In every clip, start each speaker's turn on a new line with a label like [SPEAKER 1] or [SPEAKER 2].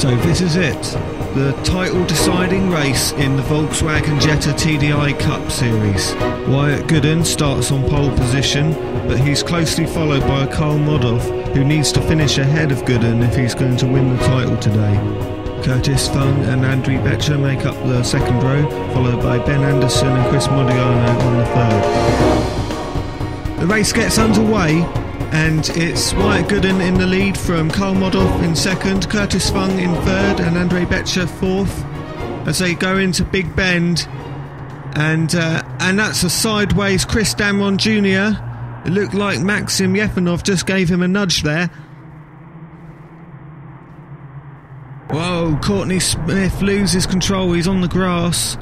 [SPEAKER 1] So this is it, the title deciding race in the Volkswagen Jetta TDI Cup Series. Wyatt Gooden starts on pole position, but he's closely followed by Karl Modov, who needs to finish ahead of Gooden if he's going to win the title today. Curtis Fung and Andrej Becher make up the second row, followed by Ben Anderson and Chris Modiano on the third. The race gets underway, and it's Wyatt Gooden in the lead from Karl Modov in second, Curtis Fung in third and Andrej Becher fourth as they go into Big Bend, and that's a sideways Chris Damron Jr. It looked like Maxim Yefanov just gave him a nudge there. Whoa, Courtney Smith loses control, he's on the grass.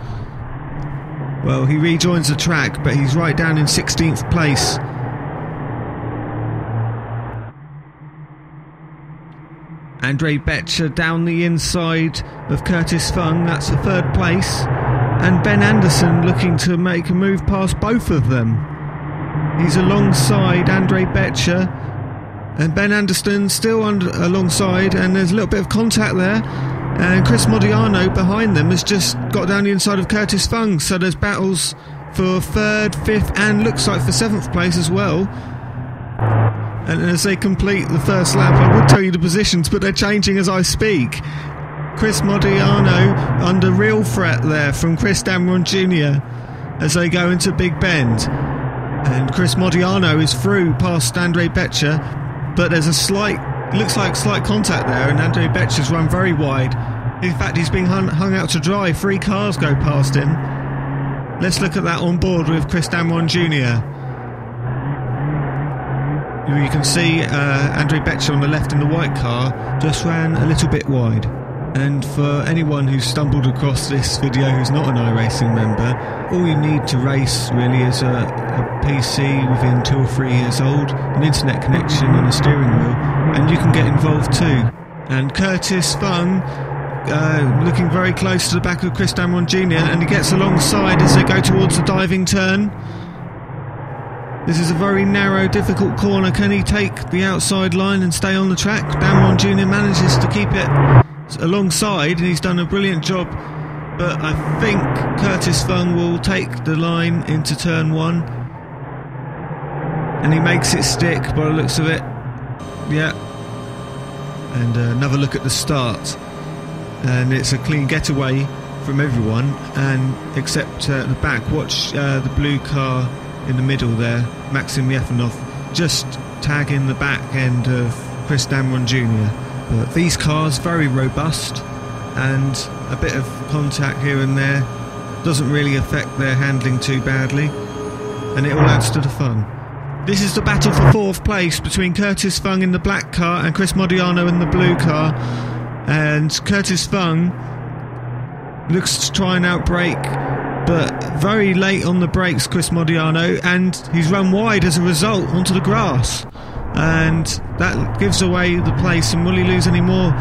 [SPEAKER 1] Well, he rejoins the track, but he's right down in 16th place. Andrej Becher down the inside of Curtis Fung, that's the third place. And Ben Anderson looking to make a move past both of them. He's alongside Andrej Becher, and Ben Anderson still alongside, and there's a little bit of contact there. And Chris Modiano behind them has just got down the inside of Curtis Fung, so there's battles for third, fifth, and looks like for seventh place as well. And as they complete the first lap, I would tell you the positions, but they're changing as I speak. Chris Modiano under real threat there from Chris Damron Jr. as they go into Big Bend. And Chris Modiano is through past Andrej Becher, but there's a looks like slight contact there, and Andrej Becher's run very wide. In fact, he's being hung out to dry. 3 cars go past him. Let's look at that on board with Chris Damron Jr. You can see Andrej Becher on the left in the white car just ran a little bit wide. And for anyone who's stumbled across this video who's not an iRacing member, all you need to race really is a PC within 2 or 3 years old, an internet connection and a steering wheel, and you can get involved too. And Curtis Fung looking very close to the back of Chris Damron Jr., and he gets alongside as they go towards the diving turn. This is a very narrow, difficult corner. Can he take the outside line and stay on the track? Damron Jr. manages to keep it alongside, and he's done a brilliant job, but I think Curtis Fung will take the line into turn 1, and he makes it stick by the looks of it. Yeah. And another look at the start, and it's a clean getaway from everyone, and except at the back. Watch the blue car in the middle there, Maxim Yefanov, just tagging the back end of Chris Damron Jr. But these cars very robust, and a bit of contact here and there doesn't really affect their handling too badly, and it all adds to the fun. This is the battle for 4th place between Curtis Fung in the black car and Chris Modiano in the blue car, and Curtis Fung looks to try and outbrake, but very late on the brakes, Chris Modiano, and he's run wide as a result onto the grass, and that gives away the place. And will he lose any more?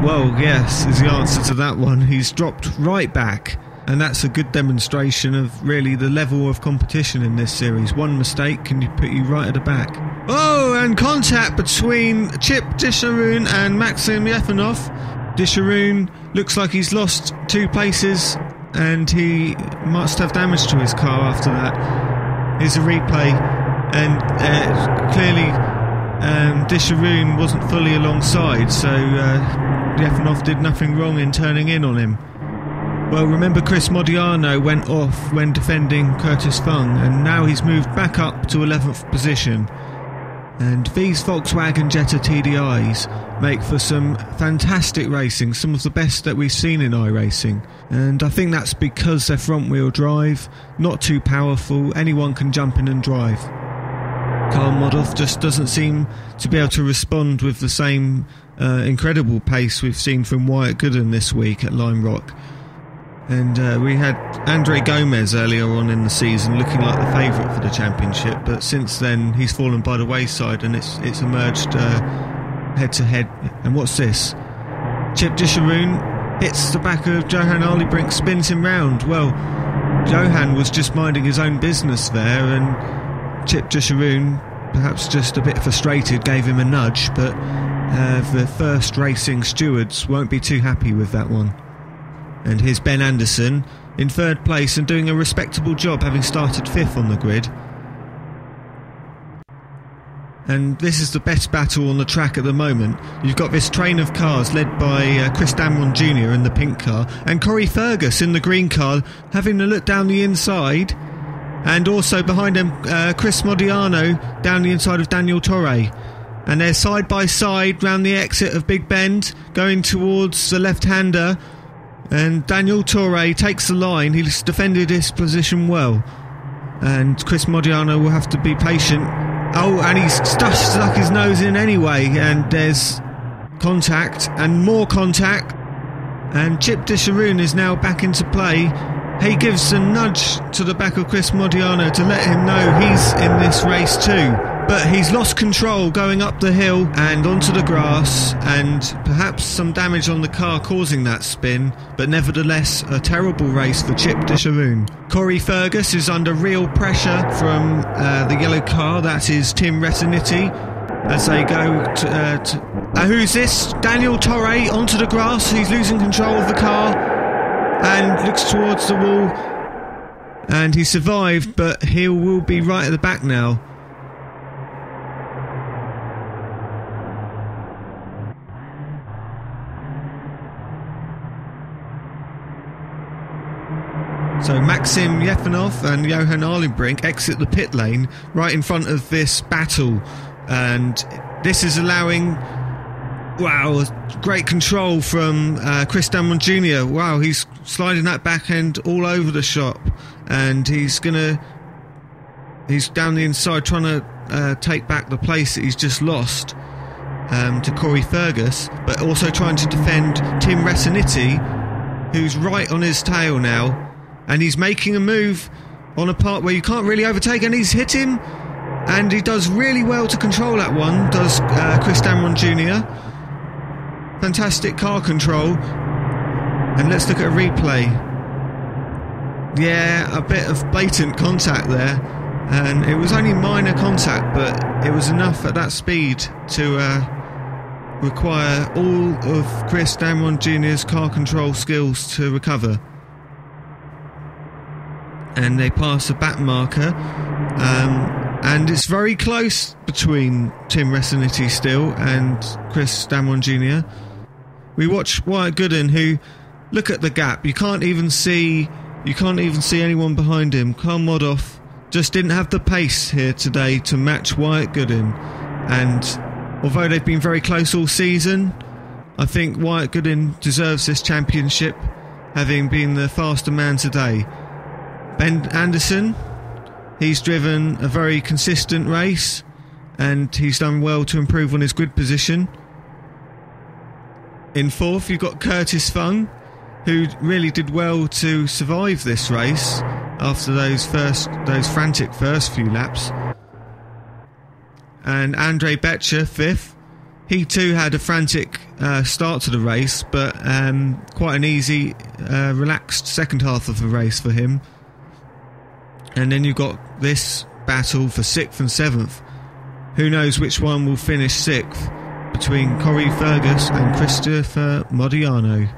[SPEAKER 1] Well, yes is the answer to that one. He's dropped right back, and that's a good demonstration of really the level of competition in this series. One mistake can put you right at the back. Oh, and contact between Chip Disharoon and Maxim Yefanov. Disharoon looks like he's lost 2 places, and he must have damage to his car after that. Here's a replay, and clearly Disharoon wasn't fully alongside, so Yefanov did nothing wrong in turning in on him. Well, remember Chris Modiano went off when defending Curtis Fung, and now he's moved back up to 11th position. And these Volkswagen Jetta TDIs make for some fantastic racing, some of the best that we've seen in iRacing. And I think that's because they're front wheel drive, not too powerful, anyone can jump in and drive. Karl Modov just doesn't seem to be able to respond with the same incredible pace we've seen from Wyatt Gooden this week at Lime Rock. And we had Andre Gomez earlier on in the season looking like the favourite for the championship, but since then he's fallen by the wayside, and it's emerged head to head. And what's this? Chip Disharoon hits the back of Johan Arlebrink, spins him round. Well, Johan was just minding his own business there, and Chip Disharoon perhaps just a bit frustrated, gave him a nudge, but the first racing stewards won't be too happy with that one. And here's Ben Anderson in third place and doing a respectable job, having started 5th on the grid. And this is the best battle on the track at the moment. You've got this train of cars led by Chris Damron Jr. in the pink car and Corey Fergus in the green car, having a look down the inside, and also behind them Chris Modiano down the inside of Daniel Torre. And they're side by side round the exit of Big Bend, going towards the left-hander, and Daniel Torre takes the line. He's defended his position well, and Chris Modiano will have to be patient. Oh, and he's stuck his nose in anyway, and there's contact and more contact, and Chip Disharoon is now back into play. He gives a nudge to the back of Chris Modiano to let him know he's in this race too, but he's lost control going up the hill and onto the grass, and perhaps some damage on the car causing that spin, but nevertheless a terrible race for Chip Disharoon. Corey Fergus is under real pressure from the yellow car, that is Tim Retiniti, as they go to who's this? Daniel Torre onto the grass. He's losing control of the car and looks towards the wall, and he survived, but he will be right at the back now. So Maxim Yefanov and Johan Arlenbrink exit the pit lane right in front of this battle, and this is allowing, wow, great control from Chris Damron Jr. Wow, he's sliding that back end all over the shop, and he's down the inside trying to take back the place that he's just lost to Corey Fergus, but also trying to defend Tim Retiniti, who's right on his tail now. And he's making a move on a part where you can't really overtake, and he's hit him, and he does really well to control that one, does Chris Damron Jr. Fantastic car control. And let's look at a replay. Yeah, a bit of blatant contact there, and it was only minor contact, but it was enough at that speed to require all of Chris Damron Jr.'s car control skills to recover. And they pass the back marker, and it's very close between Tim Retiniti still and Chris Damron Jr. We watch Wyatt Gooden, who, look at the gap, you can't even see anyone behind him. Karl Modoff just didn't have the pace here today to match Wyatt Gooden, and although they've been very close all season, I think Wyatt Gooden deserves this championship, having been the faster man today. Ben Anderson, he's driven a very consistent race, and he's done well to improve on his grid position. In 4th, you've got Curtis Fung, who really did well to survive this race after those frantic first few laps. And Andrei Betcher, 5th. He too had a frantic start to the race, but quite an easy, relaxed second half of the race for him. And then you've got this battle for 6th and 7th. Who knows which one will finish 6th between Corey Fergus and Christopher Modiano.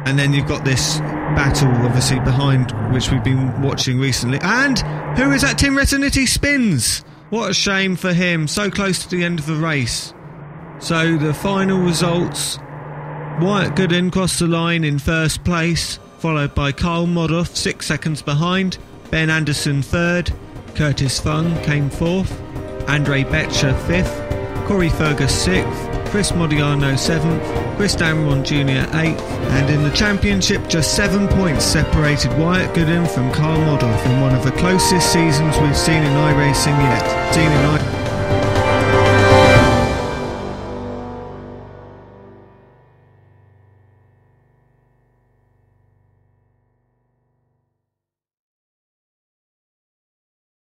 [SPEAKER 1] And then you've got this battle obviously behind, which we've been watching recently. And who is that? Tim Retiniti spins. What a shame for him, so close to the end of the race. So the final results: Wyatt Gooden crossed the line in 1st place, followed by Karl Modoff 6 seconds behind, Ben Anderson 3rd, Curtis Fung came 4th, Andrei Betcher 5th, Corey Fergus 6th, Chris Modiano 7th, Chris Damron Jr. 8th, and in the championship just 7 points separated Wyatt Gooden from Karl Modoff in one of the closest seasons we've seen in iRacing yet.